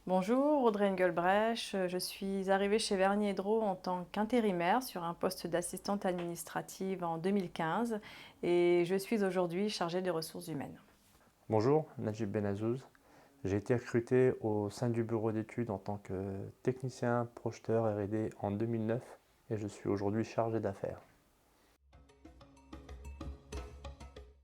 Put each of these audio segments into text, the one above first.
Bonjour, Audrey Engelbrech. Je suis arrivée chez Vernier Dros en tant qu'intérimaire sur un poste d'assistante administrative en 2015 et je suis aujourd'hui chargée des ressources humaines. Bonjour, Najib Benazouz. J'ai été recruté au sein du bureau d'études en tant que technicien projeteur R&D en 2009 et je suis aujourd'hui chargé d'affaires.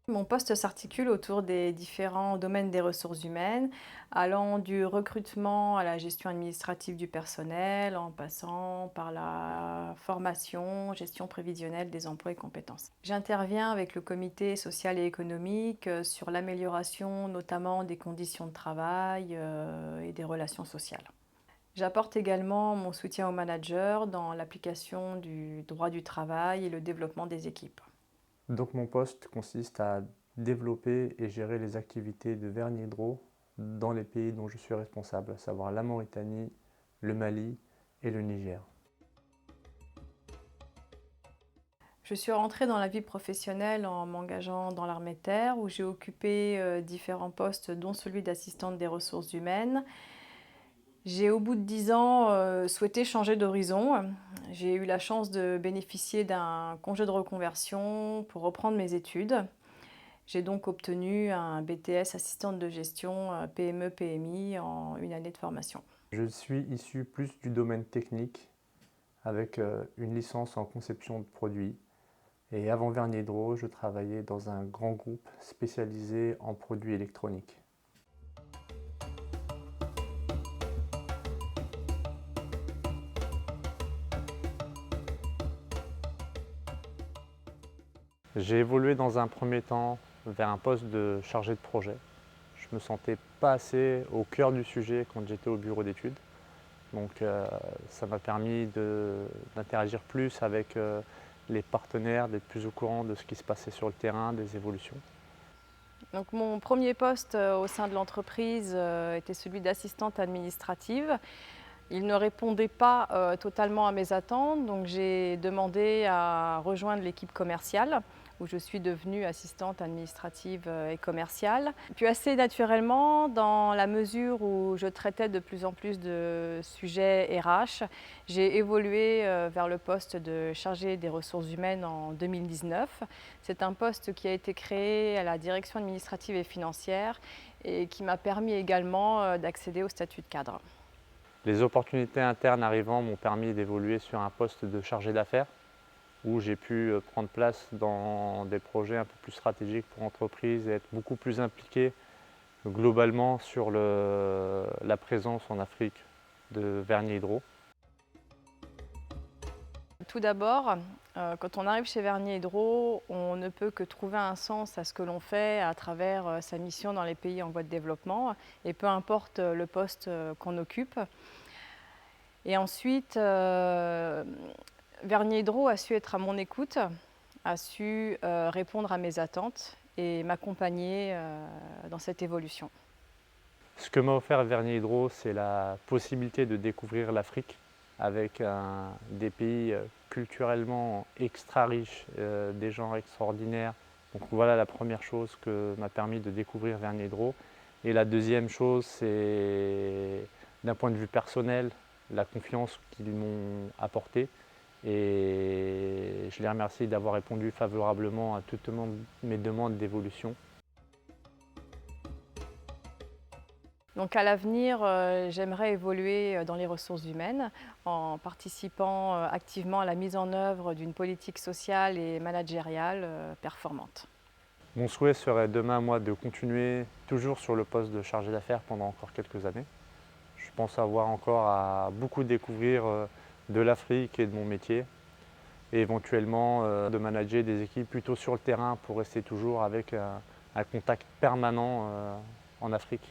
Mon poste s'articule autour des différents domaines des ressources humaines, allant du recrutement à la gestion administrative du personnel, en passant par la formation, gestion prévisionnelle des emplois et compétences. J'interviens avec le comité social et économique sur l'amélioration notamment des conditions de travail et des relations sociales. J'apporte également mon soutien aux managers dans l'application du droit du travail et le développement des équipes. Donc mon poste consiste à développer et gérer les activités de Vernier Dros dans les pays dont je suis responsable, à savoir la Mauritanie, le Mali et le Niger. Je suis rentrée dans la vie professionnelle en m'engageant dans l'armée de terre où j'ai occupé différents postes dont celui d'assistante des ressources humaines. J'ai au bout de 10 ans souhaité changer d'horizon. J'ai eu la chance de bénéficier d'un congé de reconversion pour reprendre mes études. J'ai donc obtenu un BTS assistante de gestion PME-PMI en une année de formation. Je suis issu plus du domaine technique avec une licence en conception de produits. Et avant Vernier Dros, je travaillais dans un grand groupe spécialisé en produits électroniques. J'ai évolué dans un premier temps vers un poste de chargé de projet. Je me sentais pas assez au cœur du sujet quand j'étais au bureau d'études. Donc ça m'a permis d'interagir plus avec les partenaires, d'être plus au courant de ce qui se passait sur le terrain, des évolutions. Donc mon premier poste au sein de l'entreprise était celui d'assistante administrative. Il ne répondait pas totalement à mes attentes, donc j'ai demandé à rejoindre l'équipe commerciale où je suis devenue assistante administrative et commerciale. Puis assez naturellement, dans la mesure où je traitais de plus en plus de sujets RH, j'ai évolué vers le poste de chargée des ressources humaines en 2019. C'est un poste qui a été créé à la direction administrative et financière et qui m'a permis également d'accéder au statut de cadre. Les opportunités internes arrivant m'ont permis d'évoluer sur un poste de chargé d'affaires où j'ai pu prendre place dans des projets un peu plus stratégiques pour l'entreprise et être beaucoup plus impliqué globalement sur la présence en Afrique de Vernier Hydro. Tout d'abord, quand on arrive chez Vernier Hydro, on ne peut que trouver un sens à ce que l'on fait à travers sa mission dans les pays en voie de développement, et peu importe le poste qu'on occupe. Et ensuite, Vernier Hydro a su être à mon écoute, a su répondre à mes attentes et m'accompagner dans cette évolution. Ce que m'a offert Vernier Hydro, c'est la possibilité de découvrir l'Afrique avec des pays culturellement extra riches, des gens extraordinaires. Donc voilà la première chose que m'a permis de découvrir Vernier Hydro. Et la deuxième chose, c'est d'un point de vue personnel, la confiance qu'ils m'ont apportée. Et je les remercie d'avoir répondu favorablement à toutes mes demandes d'évolution. Donc à l'avenir, j'aimerais évoluer dans les ressources humaines en participant activement à la mise en œuvre d'une politique sociale et managériale performante. Mon souhait serait demain, moi, de continuer toujours sur le poste de chargé d'affaires pendant encore quelques années. Je pense avoir encore à beaucoup découvrir de l'Afrique et de mon métier et éventuellement de manager des équipes plutôt sur le terrain pour rester toujours avec un contact permanent en Afrique.